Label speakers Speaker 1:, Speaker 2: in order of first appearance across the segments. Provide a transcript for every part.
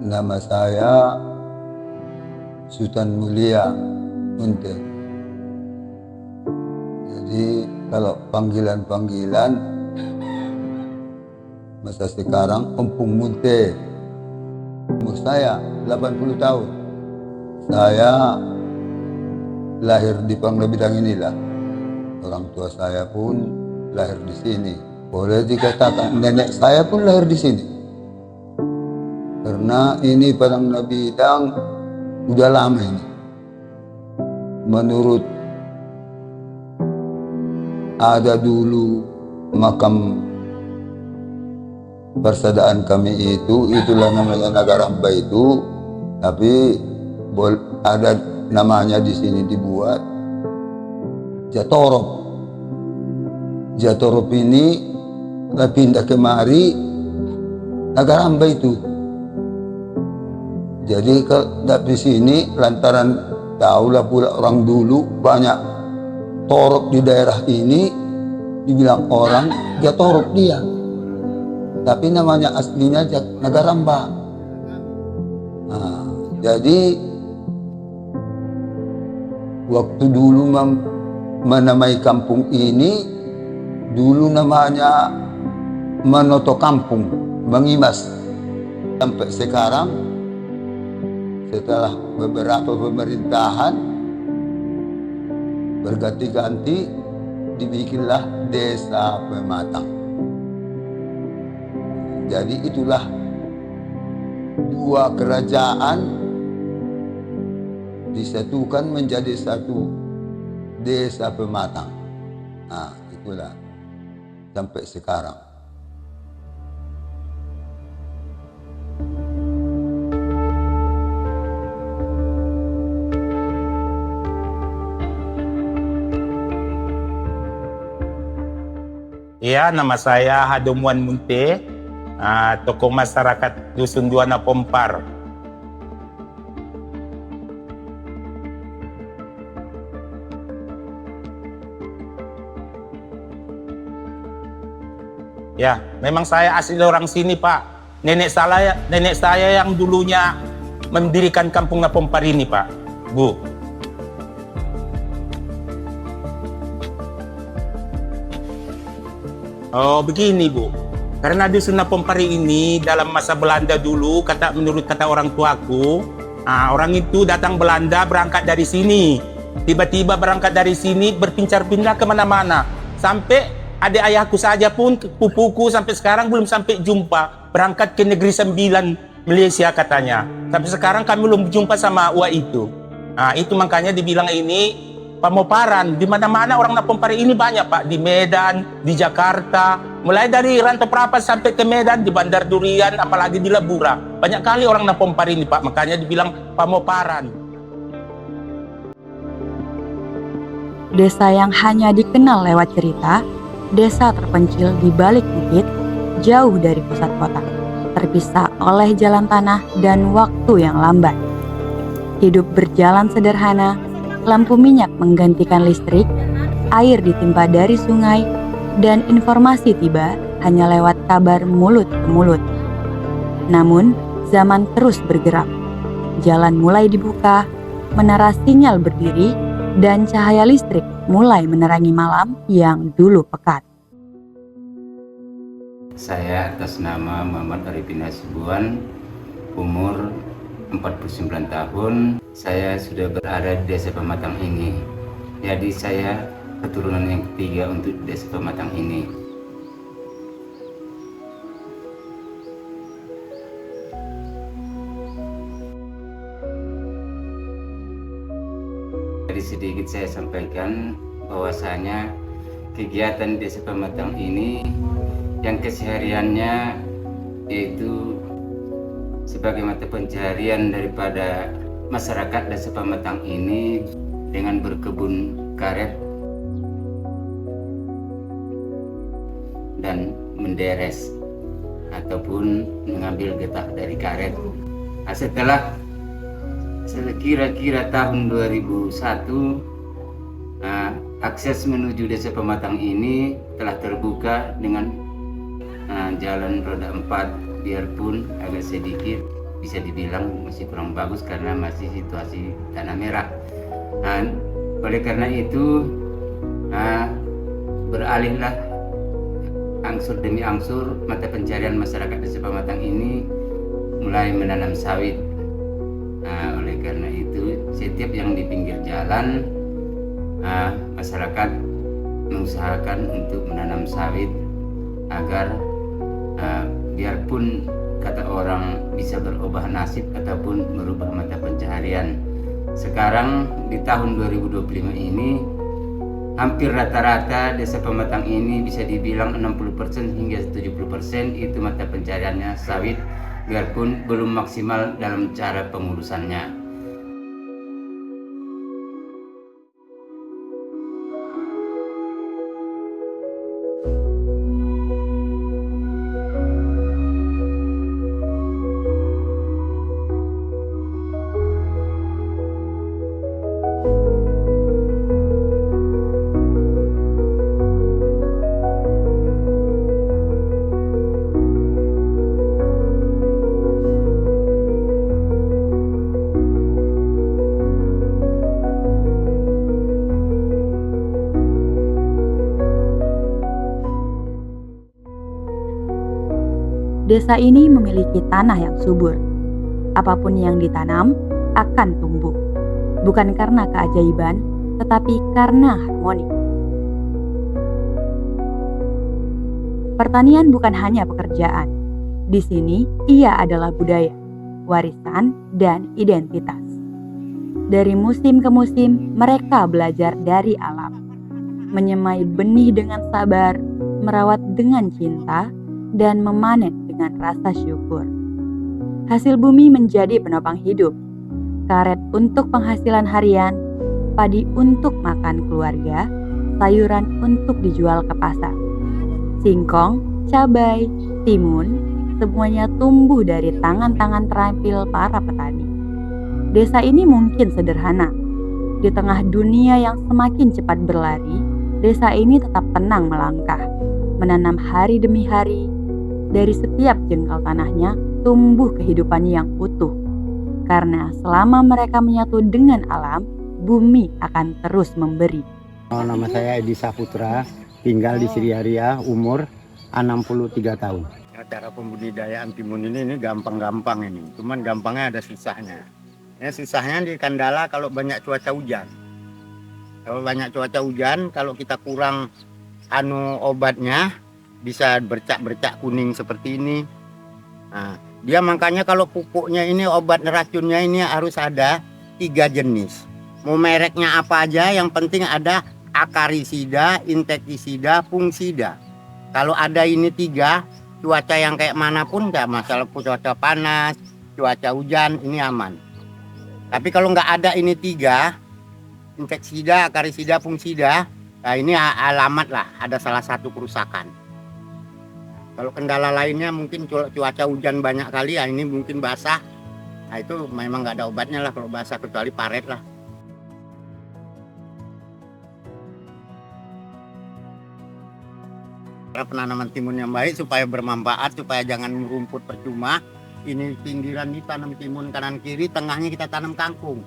Speaker 1: Nama saya Sultan Mulia Munte. Jadi kalau panggilan-panggilan masa sekarang Empung Munte. Umur saya 80 tahun. Saya lahir di Panglebidang inilah. Orang tua saya pun lahir di sini. Boleh dikatakan nenek saya pun lahir di sini. Karena ini Panglebidang udah lama ini. Menurut ada dulu makam persaudaraan kami itulah namanya Nagaramba itu, tapi ada namanya di sini dibuat Jatorop. Jatorop ini pindah kemari Nagaramba itu. Jadi kalau di sini lantaran tahulah pula orang dulu banyak torok di daerah ini, dibilang orang Jatorop dia. Tapi namanya aslinya Nagaramba. Nah, jadi waktu dulu menamai kampung ini, dulu namanya Manoto Kampung, Mangimas. Sampai sekarang, setelah beberapa pemerintahan berganti-ganti, dibikinlah Desa Pematang. Jadi itulah dua kerajaan disatukan menjadi satu Desa Pematang. Nah, itulah sampai sekarang.
Speaker 2: Ya, nama saya Hadomuan Munte, tokoh masyarakat Dusun Juana Pompar. Ya, memang saya asli orang sini, Pak. Nenek saya yang dulunya mendirikan kampung Napompar ini, Pak, Bu. Oh, begini, Bu. Karena Dusun Napompari ini dalam masa Belanda dulu, menurut kata orang tuaku, orang itu datang Belanda berangkat dari sini. Tiba-tiba berangkat dari sini berpincar-pindah kemana-mana. Sampai adik ayahku saja pun, pupuku sampai sekarang belum sampai jumpa. Berangkat ke Negeri Sembilan, Malaysia katanya. Sampai sekarang kami belum jumpa sama Wak itu. Itu makanya dibilang ini Pamoparan. Di mana-mana orang Napompari ini banyak, Pak. Di Medan, di Jakarta, mulai dari Rantau Prapat sampai ke Medan, di Bandar Durian, apalagi di Labura. Banyak kali orang Napompari ini, Pak. Makanya dibilang Pamoparan.
Speaker 3: Desa yang hanya dikenal lewat cerita, desa terpencil di balik bukit, jauh dari pusat kota, terpisah oleh jalan tanah dan waktu yang lambat. Hidup berjalan sederhana, lampu minyak menggantikan listrik, air ditimpa dari sungai, dan informasi tiba hanya lewat kabar mulut ke mulut. Namun, zaman terus bergerak. Jalan mulai dibuka, menara sinyal berdiri, dan cahaya listrik mulai menerangi malam yang dulu pekat.
Speaker 4: Saya atas nama Muhammad Arifin Hasibuan, umur 49 tahun, saya sudah berada di Desa Pematang ini. Jadi saya keturunan yang ketiga untuk Desa Pematang ini. Jadi sedikit saya sampaikan bahwasanya kegiatan Desa Pematang ini yang kesehariannya yaitu sebagai mata pencaharian daripada masyarakat Desa Pematang ini dengan berkebun karet dan menderes ataupun mengambil getah dari karet. Nah, setelah kira-kira tahun 2001, akses menuju Desa Pematang ini telah terbuka dengan jalan roda 4, biarpun agak sedikit bisa dibilang masih kurang bagus karena masih situasi tanah merah. Oleh karena itu beralihlah angsur demi angsur mata pencarian masyarakat Desa Pematang ini mulai menanam sawit. Oleh karena itu setiap yang di pinggir jalan masyarakat mengusahakan untuk menanam sawit agar biarpun kata orang bisa berubah nasib ataupun merubah mata pencaharian. Sekarang di tahun 2025 ini hampir rata-rata Desa Pematang ini bisa dibilang 60% hingga 70% itu mata pencahariannya sawit, biarpun belum maksimal dalam cara pengurusannya.
Speaker 3: Desa ini memiliki tanah yang subur. Apapun yang ditanam akan tumbuh. Bukan karena keajaiban, tetapi karena harmoni. Pertanian bukan hanya pekerjaan. Di sini, ia adalah budaya, warisan, dan identitas. Dari musim ke musim, mereka belajar dari alam. Menyemai benih dengan sabar, merawat dengan cinta, dan memanen dengan rasa syukur. Hasil bumi menjadi penopang hidup. Karet untuk penghasilan harian, padi untuk makan keluarga, sayuran untuk dijual ke pasar. Singkong, cabai, timun, semuanya tumbuh dari tangan-tangan terampil para petani. Desa ini mungkin sederhana. Di tengah dunia yang semakin cepat berlari, desa ini tetap tenang melangkah, menanam hari demi hari. Dari setiap jengkal tanahnya tumbuh kehidupan yang utuh. Karena selama mereka menyatu dengan alam, bumi akan terus memberi.
Speaker 5: Nama saya Edi Saputra, tinggal di Sriaria, umur 63 tahun. Cara pembudidayaan timun ini gampang-gampang ini. Cuman gampangnya ada susahnya. Susahnya di Kandala kalau banyak cuaca hujan. Kalau banyak cuaca hujan, kalau kita kurang obatnya, bisa bercak-bercak kuning seperti ini. Dia makanya kalau pupuknya ini, obat racunnya ini harus ada 3 jenis. Mau mereknya apa aja, yang penting ada akarisida, insektisida, fungisida. Kalau ada ini 3, cuaca yang kayak manapun nggak masalah, cuaca panas, cuaca hujan, ini aman. Tapi kalau nggak ada ini 3, insektisida, akarisida, fungisida, nah ini alamat lah ada salah satu kerusakan. Kalau kendala lainnya mungkin cuaca hujan banyak kali, ya ini mungkin basah. Nah itu memang nggak ada obatnya lah kalau basah, kecuali paret lah. Penanaman timun yang baik supaya bermanfaat, supaya jangan merumput percuma. Ini pinggiran ditanam timun kanan kiri, tengahnya kita tanam kangkung.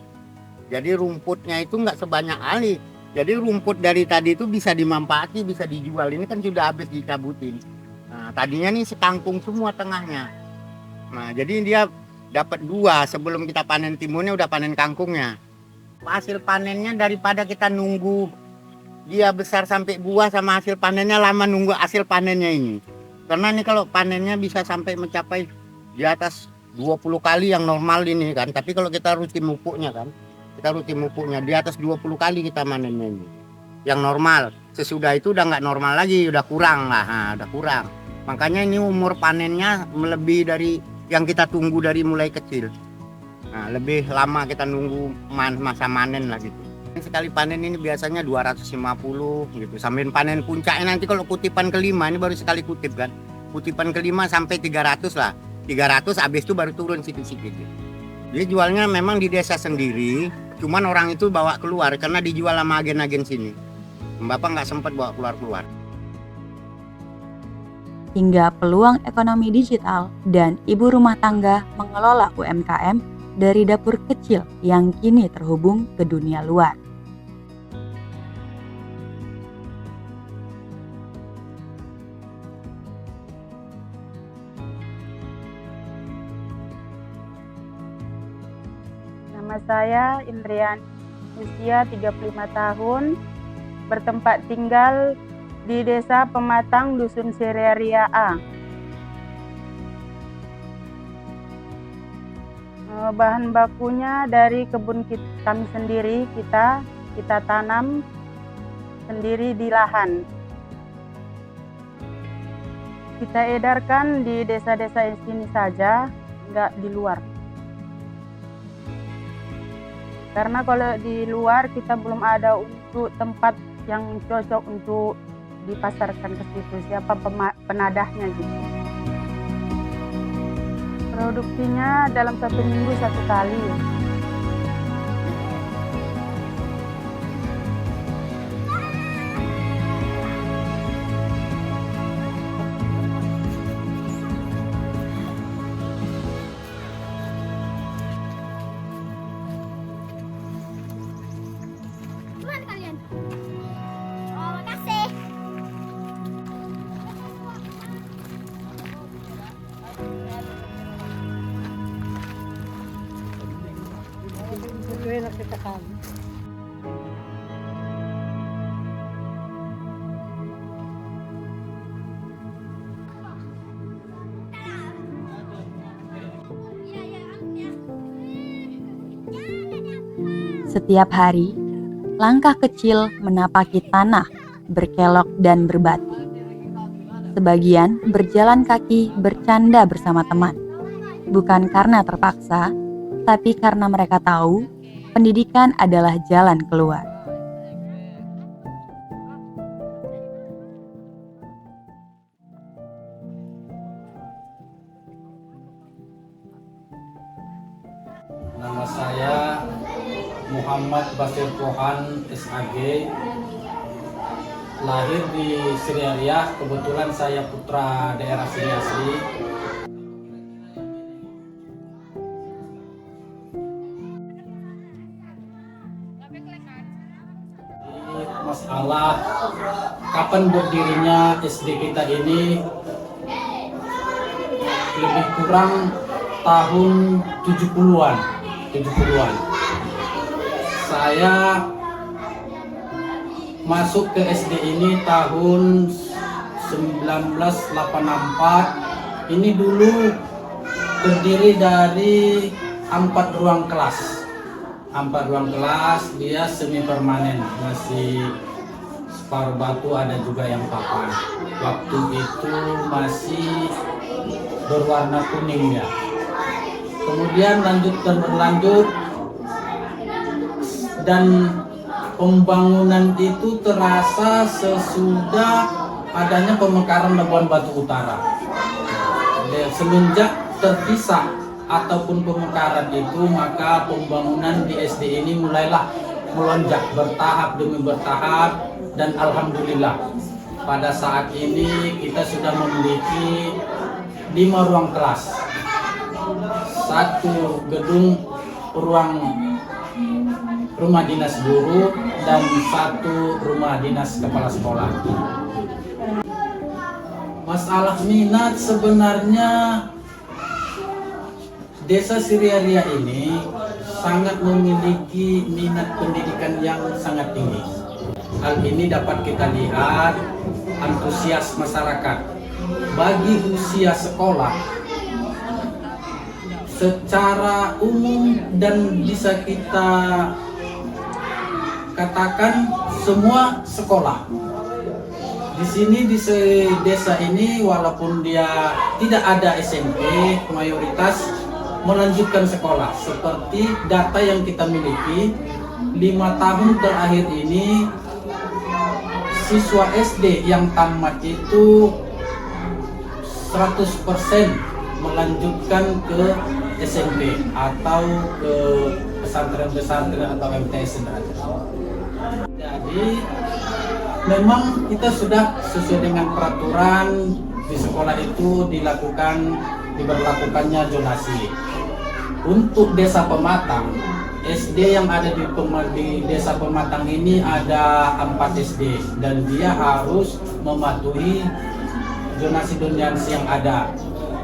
Speaker 5: Jadi rumputnya itu nggak sebanyak ali. Jadi rumput dari tadi itu bisa dimanfaati, bisa dijual. Ini kan sudah habis dicabutin. Nah, tadinya nih sekangkung semua tengahnya. Nah, jadi dia dapat 2 sebelum kita panen timunnya, udah panen kangkungnya. Hasil panennya daripada kita nunggu dia besar sampai buah sama hasil panennya lama nunggu hasil panennya ini. Karena ini kalau panennya bisa sampai mencapai di atas 20 kali yang normal ini kan. Tapi kalau kita rutin pupuknya kan, Kita rutin pupuknya di atas 20 kali kita manennya ini. Yang normal, sesudah itu udah nggak normal lagi, udah kurang lah, nah, udah kurang. Makanya ini umur panennya melebihi dari yang kita tunggu dari mulai kecil. Nah, lebih lama kita nunggu masa manen lah gitu. Sekali panen ini biasanya 250 gitu. Sambil panen puncaknya nanti kalau kutipan kelima, ini baru sekali kutip kan. Kutipan kelima sampai 300 lah. 300 habis itu baru turun sedikit-sedikit. Jadi jualnya memang di desa sendiri, cuman orang itu bawa keluar karena dijual sama agen-agen sini. Bapak nggak sempat bawa keluar-keluar.
Speaker 3: Hingga peluang ekonomi digital dan ibu rumah tangga mengelola UMKM dari dapur kecil yang kini terhubung ke dunia luar.
Speaker 6: Nama saya Indrian, usia 35 tahun, bertempat tinggal di Desa Pematang, Dusun Siriaria A. Bahan bakunya dari kebun kami sendiri, kita tanam sendiri di lahan. Kita edarkan di desa-desa sini saja, nggak di luar. Karena kalau di luar kita belum ada untuk tempat yang cocok untuk dipasarkan ke situ, siapa penadahnya gitu. Produksinya dalam 1 minggu 1 kali.
Speaker 3: Setiap hari, langkah kecil menapaki tanah, berkelok dan berbatu. Sebagian berjalan kaki bercanda bersama teman. Bukan karena terpaksa, tapi karena mereka tahu pendidikan adalah jalan keluar.
Speaker 7: Nama saya Muhammad Basir Pohan SAG, lahir di Siriaria. Kebetulan saya putra daerah sini asli. Masalah kapan berdirinya SD kita ini lebih kurang tahun 70-an. Saya masuk ke SD ini tahun 1984. Ini dulu terdiri dari 4 ruang kelas. 4 ruang kelas, dia semi permanen, masih separuh batu, ada juga yang papan. Waktu itu masih berwarna kuning ya. Kemudian lanjut dan berlanjut, dan pembangunan itu terasa sesudah adanya pemekaran Labuan Batu Utara. Semenjak terpisah ataupun pemekaran itu, maka pembangunan di SD ini mulailah melonjak bertahap demi bertahap, dan alhamdulillah pada saat ini kita sudah memiliki 5 ruang kelas, 1 gedung ruang rumah dinas guru, dan 1 rumah dinas kepala sekolah. Masalah minat, sebenarnya Desa Siriaria ini sangat memiliki minat pendidikan yang sangat tinggi. Hal ini dapat kita lihat antusias masyarakat. Bagi usia sekolah, secara umum dan bisa kita katakan semua sekolah. Di sini di desa ini walaupun dia tidak ada SMP, mayoritas melanjutkan sekolah. Seperti data yang kita miliki, 5 tahun terakhir ini siswa SD yang tamat itu 100% melanjutkan ke SMP atau ke pesantren-pesantren atau MTS sederhana. Jadi memang kita sudah sesuai dengan peraturan di sekolah itu diberlakukannya zonasi. Untuk Desa Pematang, SD yang ada di Desa Pematang ini ada 4 SD dan dia harus mematuhi zonasi yang ada.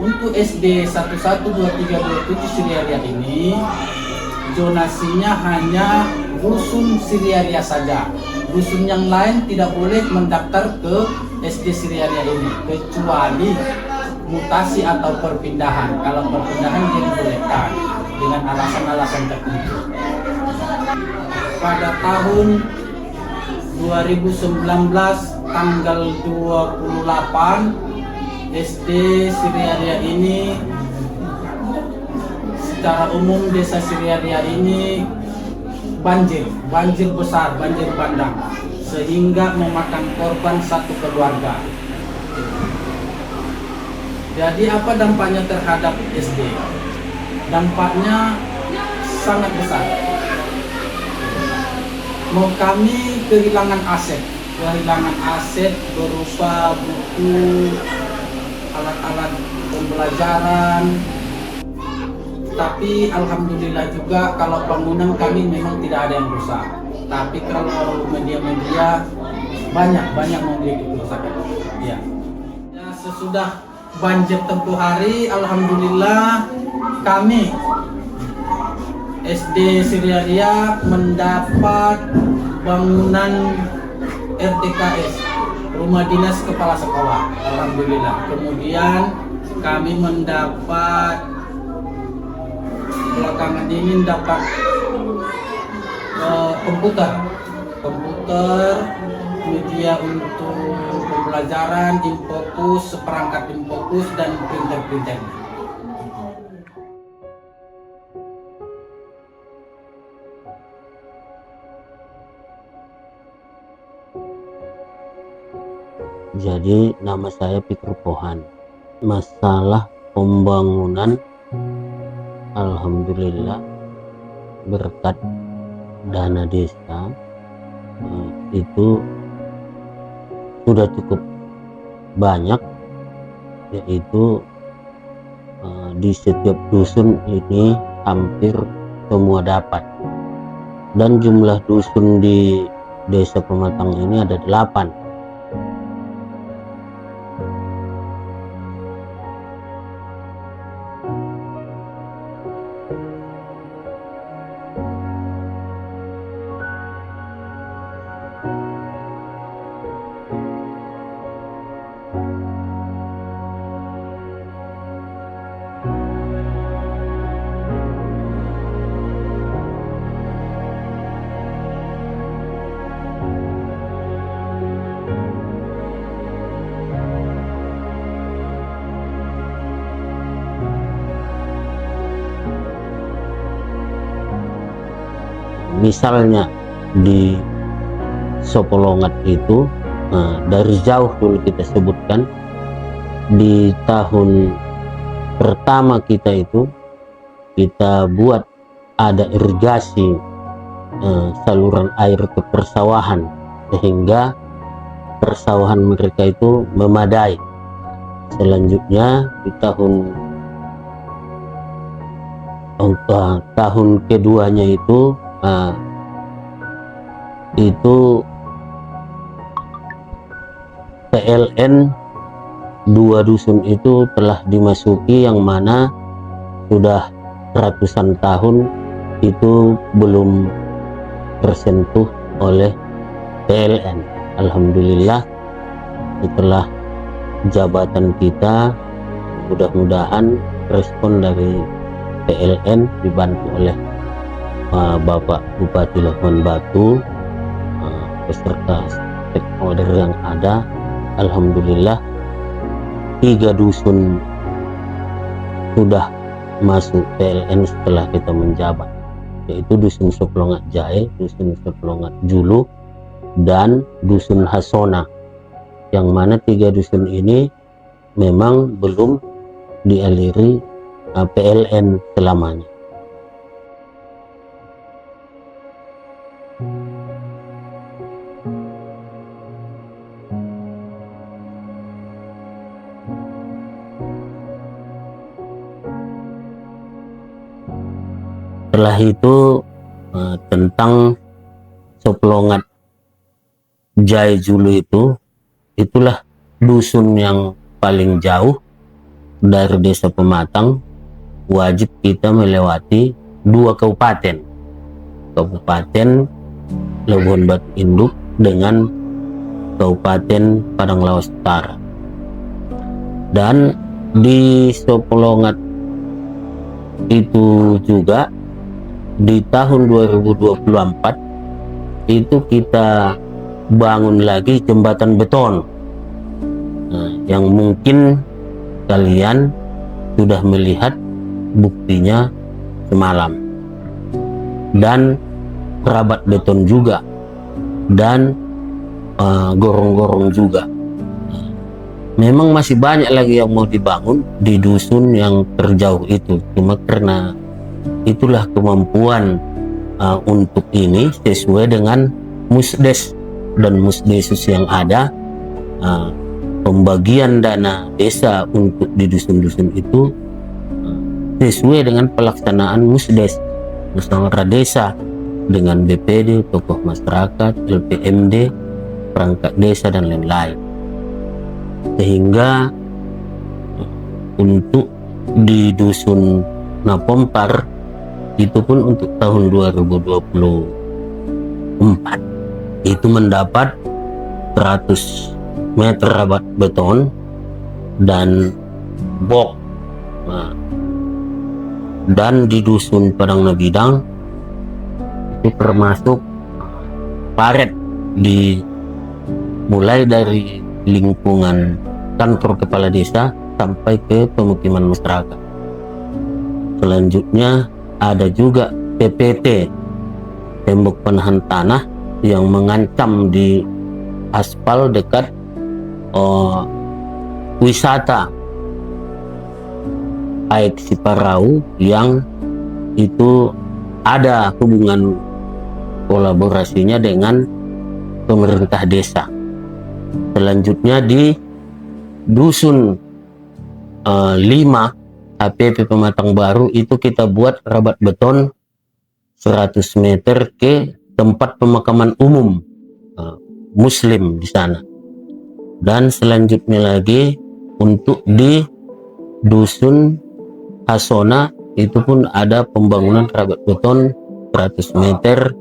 Speaker 7: Untuk SD 11, 2, 3, 27 Siriaria ini zonasinya hanya dusun Siriaria saja. Dusun yang lain tidak boleh mendaftar ke SD Siriaria ini kecuali mutasi atau perpindahan. Kalau perpindahan dia dibolehkan dengan alasan-alasan tertentu. Pada tahun 2019 tanggal 28 SD Siriaria ini secara umum desa Siriaria ini banjir besar, banjir bandang sehingga memakan korban satu keluarga. Jadi apa dampaknya terhadap SD? Dampaknya sangat besar. Kami kehilangan aset berupa buku, alat-alat pembelajaran. Tapi alhamdulillah juga kalau bangunan kami memang tidak ada yang rusak. Tapi kalau media-media banyak memiliki kerusakan. Ya, sesudah banjir tempoh hari, alhamdulillah kami SD Siriaria mendapat bangunan RTKS, Rumah Dinas Kepala Sekolah, alhamdulillah. Kemudian kami mendapat belakangan ini dapat komputer, media untuk pembelajaran, Infokus, seperangkat Infokus dan printer.
Speaker 8: Jadi nama saya Peter Pohan. Masalah pembangunan, alhamdulillah berkat dana desa itu sudah cukup banyak, yaitu di setiap dusun ini hampir semua dapat, dan jumlah dusun di Desa Pematang ini ada 8. Misalnya di Sopolongat itu, dari jauh dulu kita sebutkan, di tahun pertama kita itu kita buat ada irigasi saluran air ke persawahan sehingga persawahan mereka itu memadai. Selanjutnya di tahun keduanya itu PLN 2 dusun itu telah dimasuki, yang mana sudah ratusan tahun itu belum tersentuh oleh PLN. Alhamdulillah setelah jabatan kita, mudah-mudahan respon dari PLN dibantu oleh Bapak Bupati Labuan Batu beserta stakeholder yang ada, alhamdulillah 3 dusun sudah masuk PLN setelah kita menjabat, yaitu Dusun Soplongat Jae, Dusun Soplongat Julu, dan Dusun Hasona, yang mana 3 dusun ini memang belum dialiri PLN selamanya. Setelah itu tentang Soplongat Jae Julu itulah dusun yang paling jauh dari Desa Pematang. Wajib kita melewati 2 kabupaten, Kabupaten Labuhan Batu Induk dengan Kabupaten Padang Lawas Utara. Dan di Soplongat itu juga di tahun 2024 itu kita bangun lagi jembatan beton, yang mungkin kalian sudah melihat buktinya semalam, dan kerabat beton juga, dan gorong-gorong juga. Memang masih banyak lagi yang mau dibangun di dusun yang terjauh itu, cuma karena itulah kemampuan untuk ini sesuai dengan musdes dan musdesus yang ada. Pembagian dana desa untuk di dusun-dusun itu sesuai dengan pelaksanaan musdes, musyawarah desa, dengan BPD, tokoh masyarakat, LPMD, perangkat desa, dan lain-lain. Sehingga untuk di dusun Napompar itu pun untuk tahun 2024 itu mendapat 100 meter rabat beton dan bok. Dan di dusun Padang Nabidang itu termasuk paret mulai dari lingkungan kantor kepala desa sampai ke pemukiman masyarakat. Selanjutnya ada juga PPT, tembok penahan tanah, yang mengancam di aspal dekat wisata Aek Siparau, yang itu ada hubungan kolaborasinya dengan pemerintah desa. Selanjutnya di dusun 5 HPP Pematang Baru itu kita buat rabat beton 100 meter ke tempat pemakaman umum Muslim di sana. Dan selanjutnya lagi untuk di dusun Hasona itu pun ada pembangunan rabat beton 100 meter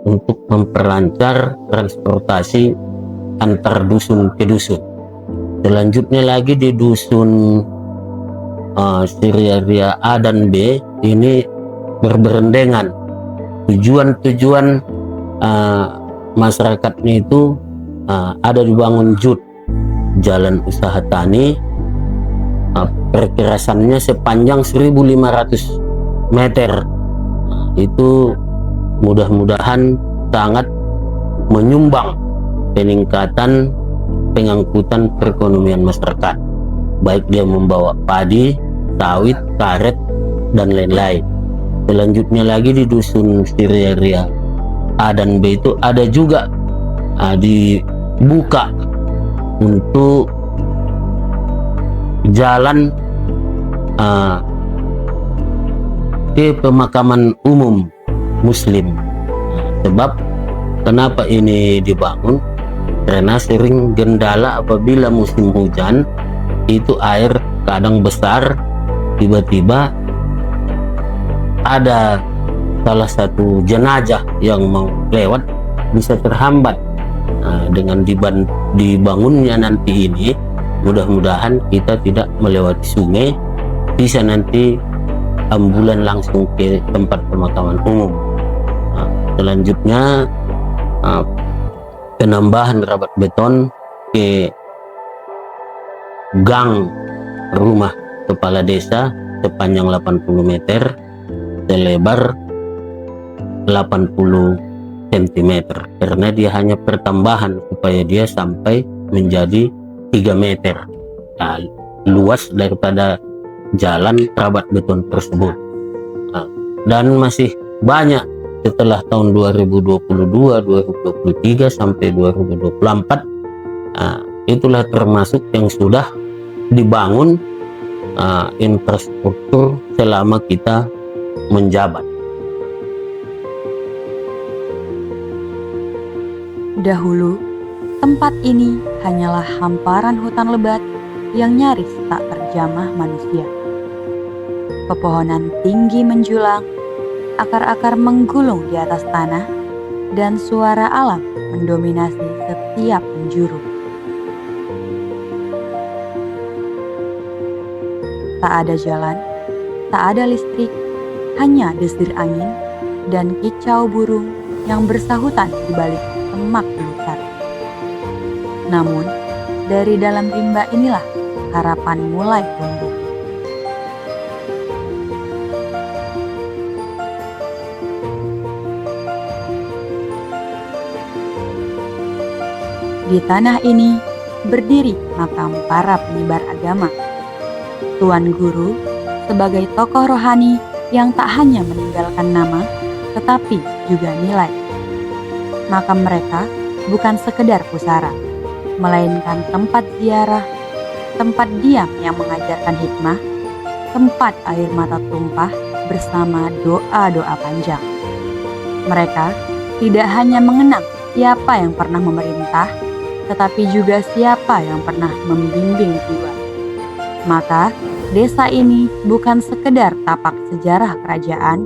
Speaker 8: untuk memperlancar transportasi antar dusun ke dusun. Selanjutnya lagi di dusun Siriaria A dan B ini berberendengan. Tujuan masyarakatnya itu ada dibangun JUT, jalan usaha tani, perkirasannya sepanjang 1.500 meter. Itu mudah-mudahan sangat menyumbang peningkatan pengangkutan perekonomian masyarakat, baik dia membawa padi, sawit, karet, dan lain-lain. Selanjutnya lagi di dusun Siriaria A dan B itu ada juga dibuka untuk jalan ke pemakaman umum Muslim. Sebab kenapa ini dibangun? Karena sering gendala apabila musim hujan itu air kadang besar, tiba-tiba ada salah satu jenazah yang mau lewat bisa terhambat. Dengan dibangunnya nanti ini, mudah-mudahan kita tidak melewati sungai, bisa nanti ambulan langsung ke tempat pemakaman umum. Selanjutnya penambahan rabat beton ke gang rumah kepala desa sepanjang 80 meter, selebar 80 cm, karena dia hanya pertambahan supaya dia sampai menjadi 3 meter luas daripada jalan rabat beton tersebut. Dan masih banyak setelah tahun 2022, 2023 sampai 2024, itulah termasuk yang sudah dibangun infrastruktur selama kita menjabat.
Speaker 3: Dahulu, tempat ini hanyalah hamparan hutan lebat yang nyaris tak terjamah manusia. Pepohonan tinggi menjulang, akar-akar menggulung di atas tanah, dan suara alam mendominasi setiap penjuru. Tak ada jalan, tak ada listrik, hanya desir angin dan kicau burung yang bersahutan di balik semak belukar. Namun, dari dalam rimba inilah harapan mulai tumbuh. Di tanah ini berdiri makam para penyebar agama. Tuan Guru sebagai tokoh rohani yang tak hanya meninggalkan nama, tetapi juga nilai. Makam mereka bukan sekedar pusara, melainkan tempat ziarah, tempat diam yang mengajarkan hikmah, tempat air mata tumpah bersama doa-doa panjang. Mereka tidak hanya mengenang siapa yang pernah memerintah, tetapi juga siapa yang pernah membimbing jiwa. Maka, desa ini bukan sekedar tapak sejarah kerajaan,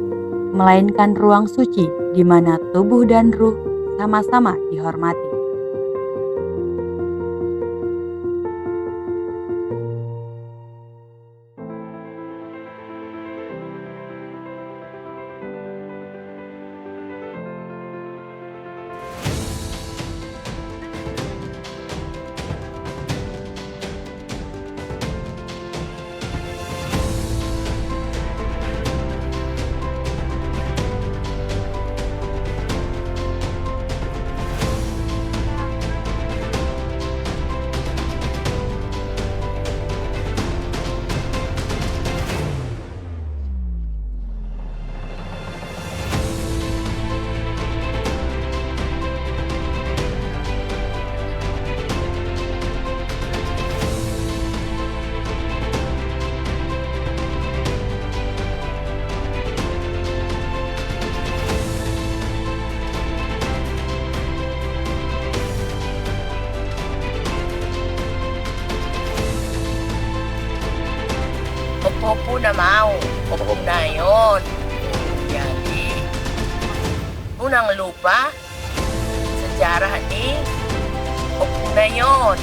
Speaker 3: melainkan ruang suci di mana tubuh dan ruh sama-sama dihormati.
Speaker 9: Opo na mau, opo na yun. Jadi, unang lupa, sejarah ni, opo na yun.